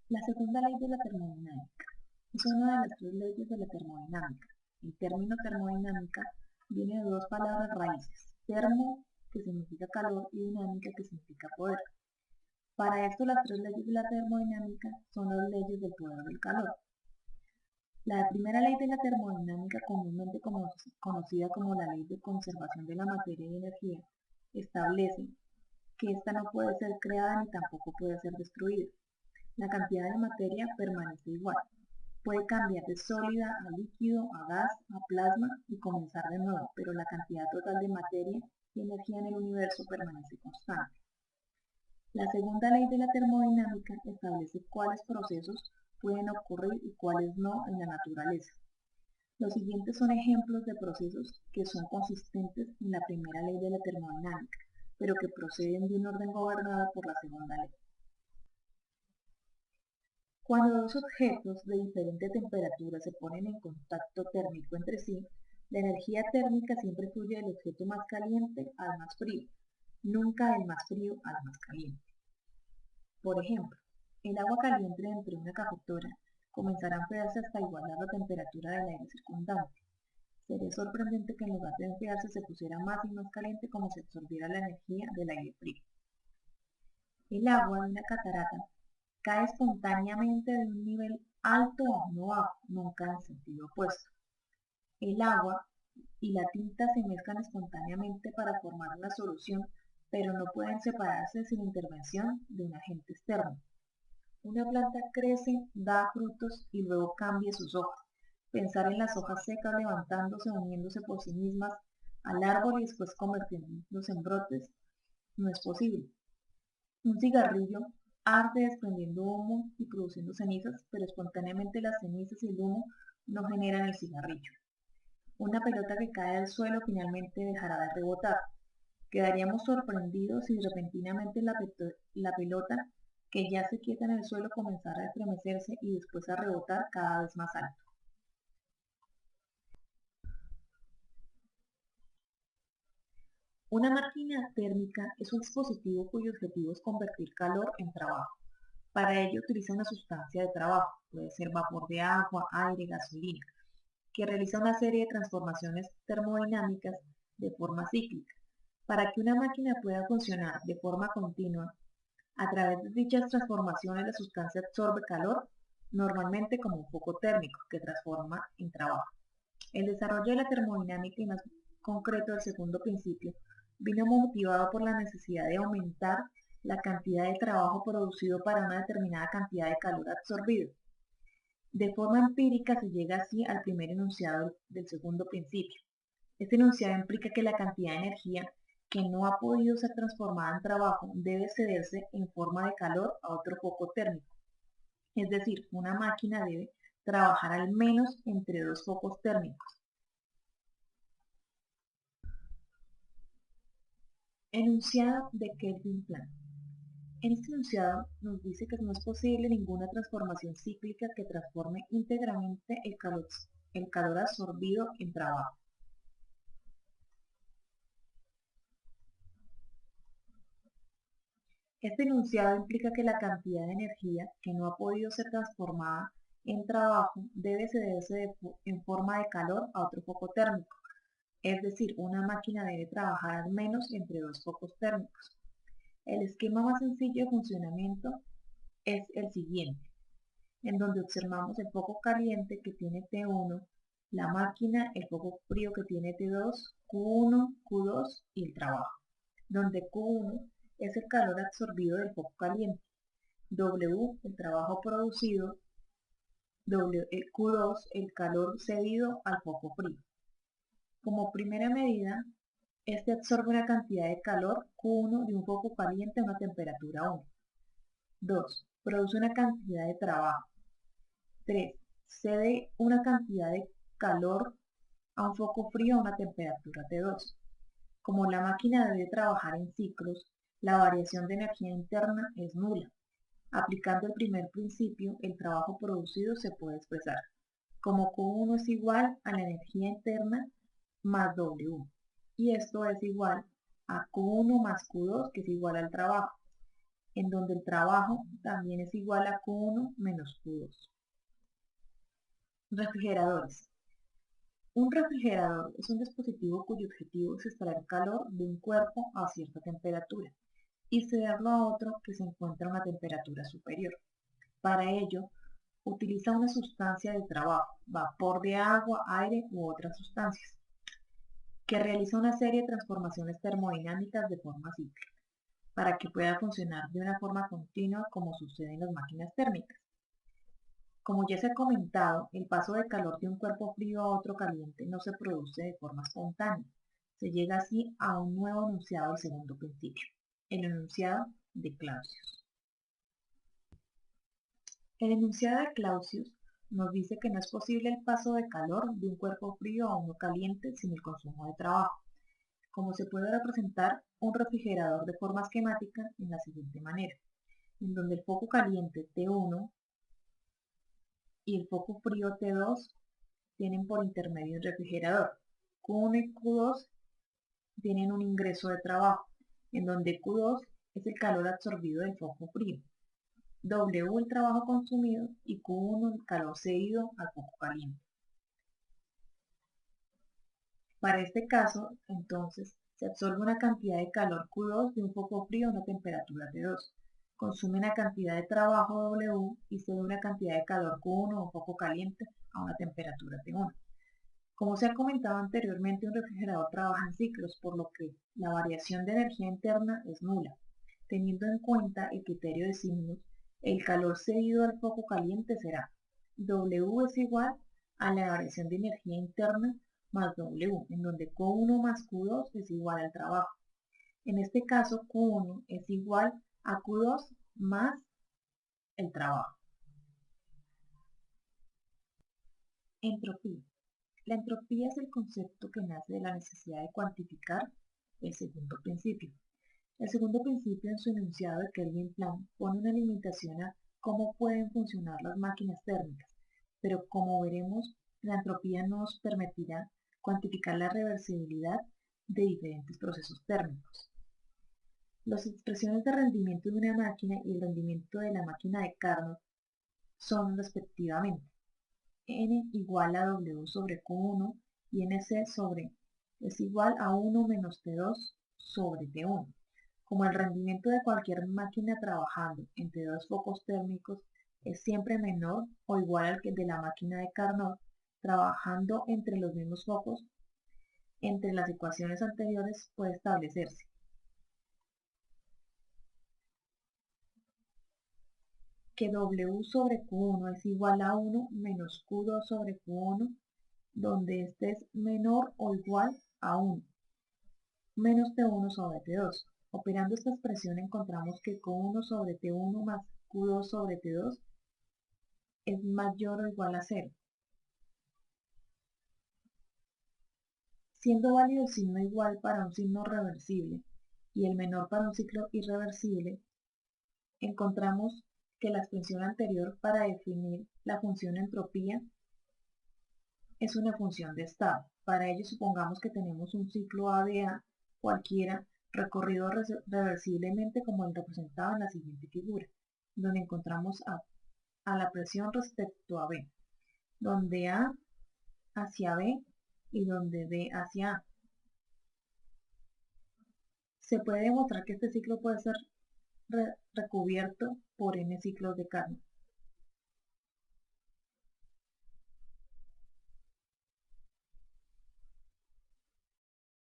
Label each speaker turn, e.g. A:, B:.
A: La segunda ley de la termodinámica es una de las tres leyes de la termodinámica. El término termodinámica viene de dos palabras raíces, termo, que significa calor, y dinámica, que significa poder. Para esto, las tres leyes de la termodinámica son las leyes del poder del calor. La primera ley de la termodinámica, comúnmente conocida como la ley de conservación de la materia y energía, establece que ésta no puede ser creada ni tampoco puede ser destruida. La cantidad de materia permanece igual. Puede cambiar de sólida a líquido, a gas, a plasma y comenzar de nuevo, pero la cantidad total de materia y energía en el universo permanece constante. La segunda ley de la termodinámica establece cuáles procesos pueden ocurrir y cuáles no en la naturaleza. Los siguientes son ejemplos de procesos que son consistentes en la primera ley de la termodinámica, pero que proceden de un orden gobernado por la segunda ley. Cuando dos objetos de diferente temperatura se ponen en contacto térmico entre sí, la energía térmica siempre fluye del objeto más caliente al más frío, nunca del más frío al más caliente. Por ejemplo, el agua caliente dentro de una cafetera comenzará a enfriarse hasta igualar la temperatura del aire circundante. Sería sorprendente que en lugar de enfriarse se pusiera más y más caliente como si absorbiera la energía del aire frío. El agua de una catarata cae espontáneamente de un nivel alto a uno bajo, nunca en sentido opuesto. El agua y la tinta se mezclan espontáneamente para formar una solución, pero no pueden separarse sin intervención de un agente externo. Una planta crece, da frutos y luego cambia sus hojas. Pensar en las hojas secas levantándose, uniéndose por sí mismas al árbol y después convirtiéndose en brotes no es posible. Un cigarrillo arde desprendiendo humo y produciendo cenizas, pero espontáneamente las cenizas y el humo no generan el cigarrillo. Una pelota que cae al suelo finalmente dejará de rebotar. Quedaríamos sorprendidos si repentinamente la pelota que ya se quieta en el suelo comenzara a estremecerse y después a rebotar cada vez más alto. Una máquina térmica es un dispositivo cuyo objetivo es convertir calor en trabajo. Para ello utiliza una sustancia de trabajo, puede ser vapor de agua, aire, gasolina, que realiza una serie de transformaciones termodinámicas de forma cíclica. Para que una máquina pueda funcionar de forma continua, a través de dichas transformaciones la sustancia absorbe calor, normalmente como un foco térmico que transforma en trabajo. El desarrollo de la termodinámica y más concreto del segundo principio vino motivado por la necesidad de aumentar la cantidad de trabajo producido para una determinada cantidad de calor absorbido. De forma empírica se llega así al primer enunciado del segundo principio. Este enunciado implica que la cantidad de energía que no ha podido ser transformada en trabajo debe cederse en forma de calor a otro foco térmico. Es decir, una máquina debe trabajar al menos entre dos focos térmicos. Enunciado de Kelvin-Planck. En este enunciado nos dice que no es posible ninguna transformación cíclica que transforme íntegramente el calor absorbido en trabajo. Este enunciado implica que la cantidad de energía que no ha podido ser transformada en trabajo debe cederse en forma de calor a otro foco térmico, es decir, una máquina debe trabajar al menos entre dos focos térmicos. El esquema más sencillo de funcionamiento es el siguiente, en donde observamos el foco caliente que tiene T1, la máquina, el foco frío que tiene T2, Q1, Q2 y el trabajo, donde Q1 es el calor absorbido del foco caliente, W el trabajo producido, Q2 el calor cedido al foco frío. Como primera medida, este absorbe una cantidad de calor Q1 de un foco caliente a una temperatura 1. 2. Produce una cantidad de trabajo. 3. Cede una cantidad de calor a un foco frío a una temperatura T2. Como la máquina debe trabajar en ciclos, la variación de energía interna es nula. Aplicando el primer principio, el trabajo producido se puede expresar como Q1 es igual a la energía interna más W, y esto es igual a Q1 más Q2, que es igual al trabajo. en donde el trabajo también es igual a Q1 menos Q2. Refrigeradores. Un refrigerador es un dispositivo cuyo objetivo es extraer calor de un cuerpo a cierta temperatura y cederlo a otro que se encuentra a una temperatura superior. Para ello, utiliza una sustancia de trabajo, vapor de agua, aire u otras sustancias, que realiza una serie de transformaciones termodinámicas de forma cíclica, para que pueda funcionar de una forma continua como sucede en las máquinas térmicas. Como ya se ha comentado, el paso de calor de un cuerpo frío a otro caliente no se produce de forma espontánea. Se llega así a un nuevo enunciado del segundo principio, el enunciado de Clausius. El enunciado de Clausius nos dice que no es posible el paso de calor de un cuerpo frío a uno caliente sin el consumo de trabajo, como se puede representar un refrigerador de forma esquemática en la siguiente manera, en donde el foco caliente T1 y el foco frío T2 tienen por intermedio un refrigerador. Q1 y Q2 tienen un ingreso de trabajo, en donde Q2 es el calor absorbido del foco frío, W el trabajo consumido y Q1 el calor cedido al foco caliente. Para este caso, entonces, se absorbe una cantidad de calor Q2 de un foco frío a una temperatura T2, consume una cantidad de trabajo W y cede una cantidad de calor Q1 a un foco caliente a una temperatura T1. Como se ha comentado anteriormente, un refrigerador trabaja en ciclos, por lo que la variación de energía interna es nula. Teniendo en cuenta el criterio de Siemens, el calor cedido al foco caliente será W es igual a la variación de energía interna más W, en donde Q1 más Q2 es igual al trabajo. En este caso, Q1 es igual a Q2 más el trabajo. Entropía. La entropía es el concepto que nace de la necesidad de cuantificar el segundo principio. El segundo principio, en su enunciado de Kelvin Plan, pone una limitación a cómo pueden funcionar las máquinas térmicas, pero como veremos, la entropía nos permitirá cuantificar la reversibilidad de diferentes procesos térmicos. Las expresiones de rendimiento de una máquina y el rendimiento de la máquina de Carnot son respectivamente N igual a W sobre Q1 y NC sobre es igual a 1 menos T2 sobre T1. Como el rendimiento de cualquier máquina trabajando entre dos focos térmicos es siempre menor o igual al que de la máquina de Carnot trabajando entre los mismos focos, entre las ecuaciones anteriores puede establecerse que W sobre Q1 es igual a 1 menos Q2 sobre Q1, donde este es menor o igual a 1, menos T1 sobre T2. Operando esta expresión encontramos que Q1 sobre T1 más Q2 sobre T2 es mayor o igual a 0. Siendo válido el signo igual para un signo reversible y el menor para un ciclo irreversible, encontramos que la expresión anterior para definir la función entropía es una función de estado. Para ello supongamos que tenemos un ciclo ABA cualquiera recorrido reversiblemente como el representado en la siguiente figura, donde encontramos a la presión respecto a B, donde A hacia B y donde B hacia A. Se puede demostrar que este ciclo puede ser recubierto por n ciclos de Carnot.